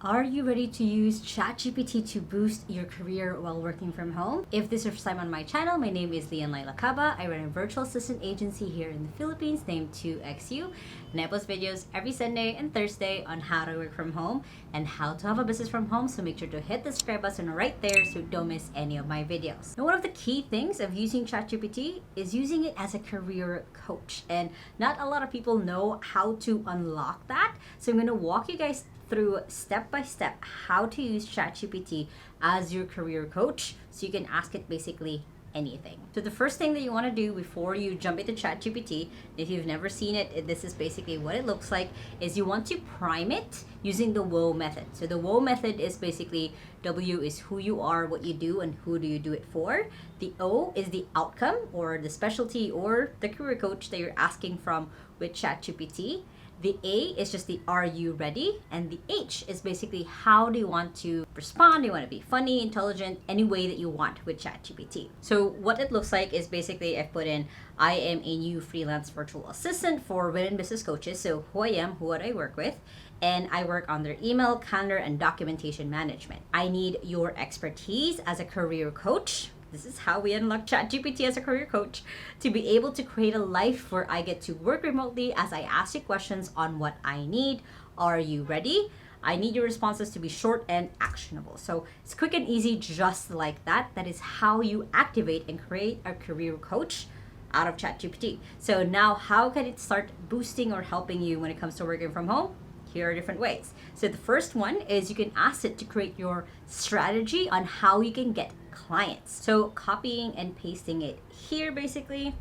Are you ready to use ChatGPT to boost your career while working from home? If this is your first time on my channel, my name is Lacaba. I run a virtual assistant agency here in the Philippines named 2XU, and I post videos every Sunday and Thursday on how to work from home and how to have a business from home. So make sure to hit the subscribe button right there so you don't miss any of my videos. Now, one of the key things of using ChatGPT is using it as a career coach, and not a lot of people know how to unlock that. So I'm going to walk you guys through step by step how to use ChatGPT as your career coach so you can ask it basically anything. So the first thing that you want to do before you jump into ChatGPT, if you've never seen it, this is basically what it looks like, is you want to prime it using the WOAH method. So the WOAH method is basically W is who you are, what you do, and who do you do it for. The O is the outcome or the specialty or the career coach that you're asking from with ChatGPT. The A is just the are you ready? And the H is basically how do you want to respond? Do you want to be funny, intelligent, any way that you want with ChatGPT? So what it looks like is basically I've put in I am a new freelance virtual assistant for women business coaches. So who I am, who I work with, and I work on their email, calendar, and documentation management. I need your expertise as a career coach. This is how we unlock ChatGPT as a career coach to be able to create a life where I get to work remotely as I ask you questions on what I need. Are you ready? I need your responses to be short and actionable. So it's quick and easy, just like that. That is how you activate and create a career coach out of ChatGPT. So now how can it start boosting or helping you when it comes to working from home? Here are different ways. So the first one is you can ask it to create your strategy on how you can get clients. So copying and pasting it here basically.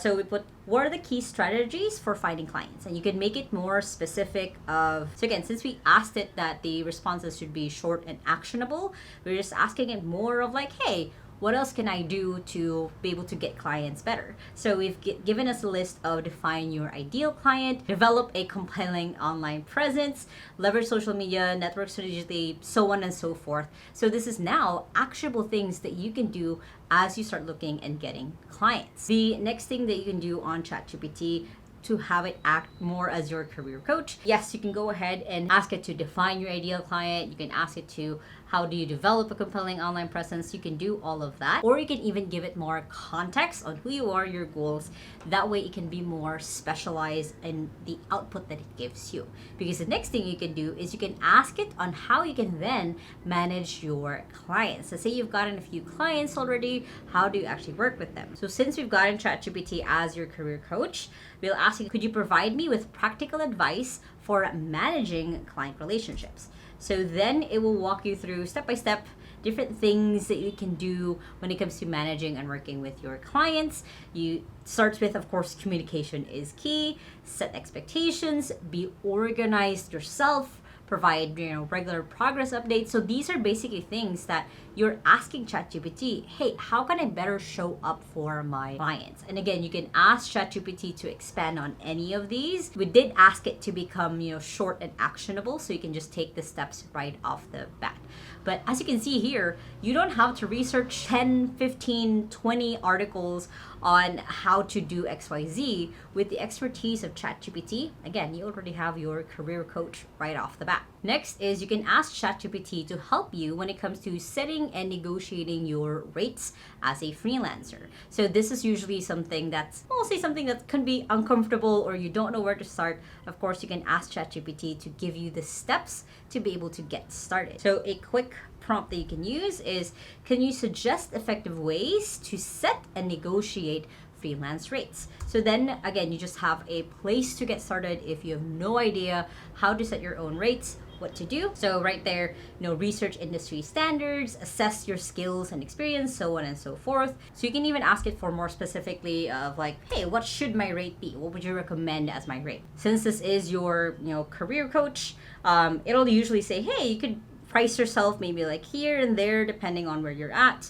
So we put what are the key strategies for finding clients, and you can make it more specific of, so again, since we asked it that the responses should be short and actionable, we're just asking it more of like, hey, what else can I do to be able to get clients better? So we've given us a list of define your ideal client, develop a compelling online presence, leverage social media, network strategically, so on and so forth. So this is now actionable things that you can do as you start looking and getting clients. The next thing that you can do on ChatGPT to have it act more as your career coach. Yes, you can go ahead and ask it to define your ideal client. You can ask it to how do you develop a compelling online presence. You can do all of that. Or you can even give it more context on who you are, your goals. That way it can be more specialized in the output that it gives you. Because the next thing you can do is you can ask it on how you can then manage your clients. So say you've gotten a few clients already, how do you actually work with them? So since we've gotten ChatGPT as your career coach, we'll ask you, could you provide me with practical advice for managing client relationships? So then it will walk you through step by step different things that you can do when it comes to managing and working with your clients. You starts with, of course, communication is key, set expectations, be organized yourself, provide regular progress updates. So these are basically things that you're asking ChatGPT, hey, how can I better show up for my clients? And again, you can ask ChatGPT to expand on any of these. We did ask it to become short and actionable, so you can just take the steps right off the bat. But as you can see here, you don't have to research 10, 15, 20 articles on how to do XYZ. With the expertise of ChatGPT, again, you already have your career coach right off the bat. Next is you can ask ChatGPT to help you when it comes to setting and negotiating your rates as a freelancer. So this is usually something that's, I'll say something that can be uncomfortable or you don't know where to start. Of course, you can ask ChatGPT to give you the steps to be able to get started. So a quick prompt that you can use is, can you suggest effective ways to set and negotiate freelance rates? So then again, you just have a place to get started if you have no idea how to set your own rates, what to do. So right there, research industry standards, assess your skills and experience, so on and so forth. So you can even ask it for more specifically of like, hey, what should my rate be? What would you recommend as my rate? Since this is your career coach, it'll usually say, hey, you could price yourself maybe like here and there depending on where you're at.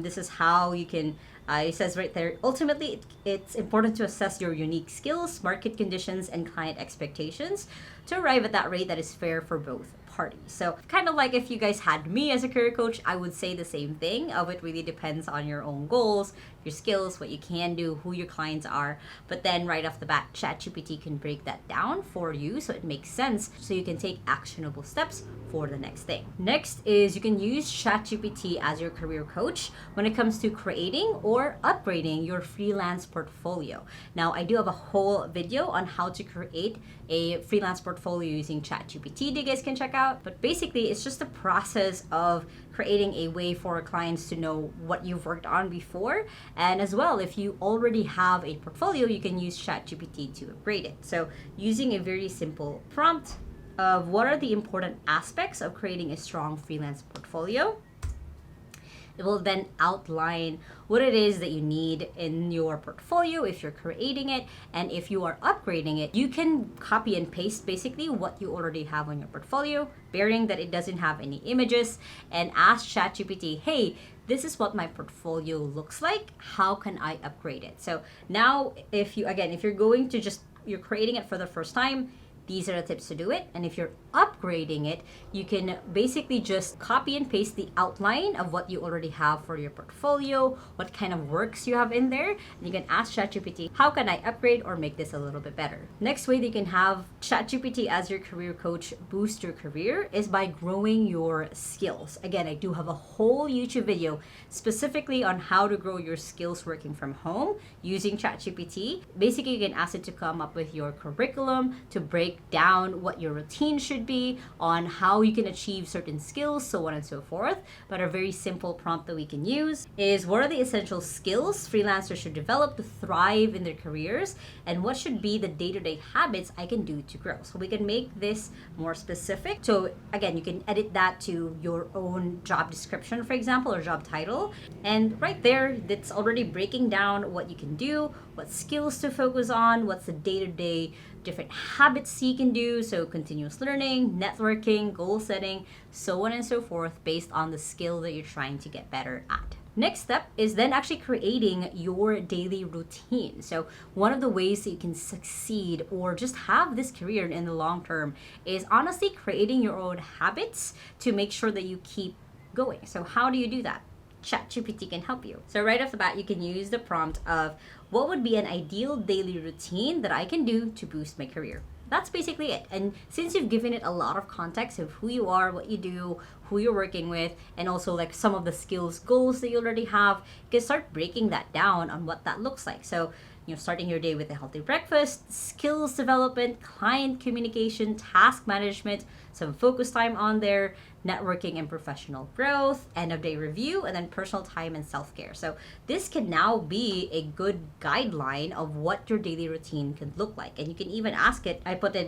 This is how you can it says right there, ultimately, it's important to assess your unique skills, market conditions, and client expectations to arrive at that rate that is fair for both party. So kind of like if you guys had me as a career coach, I would say the same thing of it really depends on your own goals, your skills, what you can do, who your clients are. But then right off the bat, ChatGPT can break that down for you so it makes sense so you can take actionable steps for the next thing. Next is you can use ChatGPT as your career coach when it comes to creating or upgrading your freelance portfolio. Now, I do have a whole video on how to create a freelance portfolio using ChatGPT that you guys can check out. But basically, it's just the process of creating a way for clients to know what you've worked on before. And as well, if you already have a portfolio, you can use ChatGPT to upgrade it. So using a very simple prompt of what are the important aspects of creating a strong freelance portfolio, it will then outline what it is that you need in your portfolio if you're creating it, and if you are upgrading it, you can copy and paste basically what you already have on your portfolio, bearing that it doesn't have any images, and ask ChatGPT, hey, this is what my portfolio looks like. How can I upgrade it? So now if you're going to you're creating it for the first time, these are the tips to do it. And if you're upgrading it, you can basically just copy and paste the outline of what you already have for your portfolio, what kind of works you have in there. And you can ask ChatGPT, how can I upgrade or make this a little bit better? Next way that you can have ChatGPT as your career coach boost your career is by growing your skills. Again, I do have a whole YouTube video specifically on how to grow your skills working from home using ChatGPT. Basically, you can ask it to come up with your curriculum, to break down what your routine should be, on how you can achieve certain skills, so on and so forth. But a very simple prompt that we can use is, what are the essential skills freelancers should develop to thrive in their careers, and what should be the day-to-day habits I can do to grow? So we can make this more specific. So again, you can edit that to your own job description, for example, or job title. And right there, that's already breaking down what you can do, what skills to focus on, what's the day-to-day different habits you can do, so continuous learning, networking, goal setting, so on and so forth, based on the skill that you're trying to get better at. Next step is then actually creating your daily routine. So one of the ways that you can succeed or just have this career in the long term is honestly creating your own habits to make sure that you keep going. So how do you do that? ChatGPT can help you. So right off the bat, you can use the prompt of, what would be an ideal daily routine that I can do to boost my career? That's basically it. And since you've given it a lot of context of who you are, what you do, who you're working with, and also like some of the skills, goals that you already have, you can start breaking that down on what that looks like. So, starting your day with a healthy breakfast, skills development, client communication, task management, some focus time on there, networking and professional growth, end of day review, and then personal time and self-care. So this can now be a good guideline of what your daily routine can look like. And you can even ask it,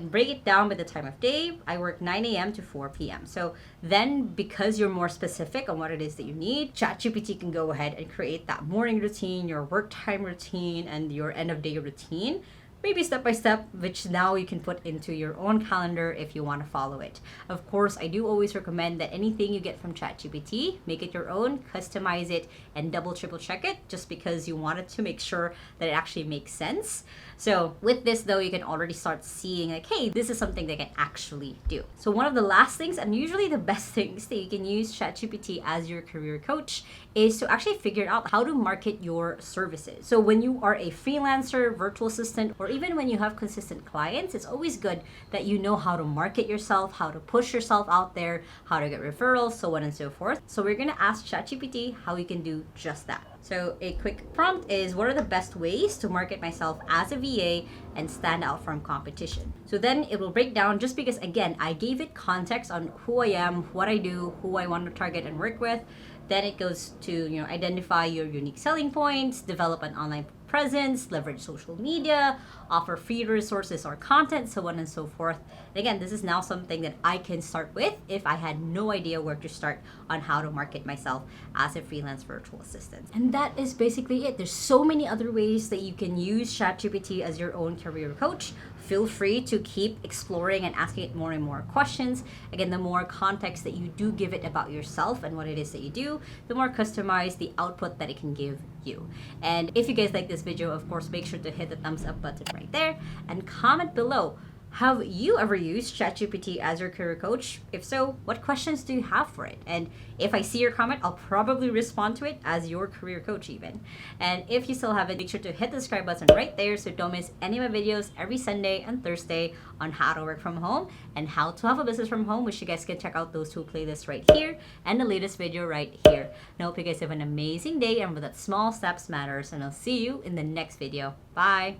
break it down by the time of day. I work 9 a.m. to 4 p.m. So then, because you're more specific on what it is that you need, ChatGPT can go ahead and create that morning routine, your work time routine, and your end of day routine, maybe step by step, which now you can put into your own calendar if you want to follow it. Of course, I do always recommend that anything you get from ChatGPT, make it your own, customize it, and triple check it, just because you want it to make sure that it actually makes sense. So with this though, you can already start seeing like, hey, this is something they can actually do. So one of the last things, and usually the best things that you can use ChatGPT as your career coach, is to actually figure out how to market your services. So when you are a freelancer, virtual assistant, or even when you have consistent clients, it's always good that you know how to market yourself, how to push yourself out there, how to get referrals, so on and so forth. So we're gonna ask ChatGPT how you can do just that. So a quick prompt is, what are the best ways to market myself as a VA and stand out from competition? So then it will break down, just because again, I gave it context on who I am, what I do, who I want to target and work with. Then it goes to, identify your unique selling points, develop an online presence, leverage social media, offer free resources or content, so on and so forth. And again, this is now something that I can start with if I had no idea where to start on how to market myself as a freelance virtual assistant. And that is basically it. There's so many other ways that you can use ChatGPT as your own career coach. Feel free to keep exploring and asking it more and more questions. Again, the more context that you do give it about yourself and what it is that you do, the more customized the output that it can give you. And if you guys like this video, of course, make sure to hit the thumbs up button right there and comment below. Have you ever used ChatGPT as your career coach? If so, what questions do you have for it? And if I see your comment, I'll probably respond to it as your career coach even. And if you still haven't, make sure to hit the subscribe button right there so don't miss any of my videos every Sunday and Thursday on how to work from home and how to have a business from home, which you guys can check out those two playlists right here and the latest video right here. And I hope you guys have an amazing day, and with that, small steps matters, and I'll see you in the next video. Bye!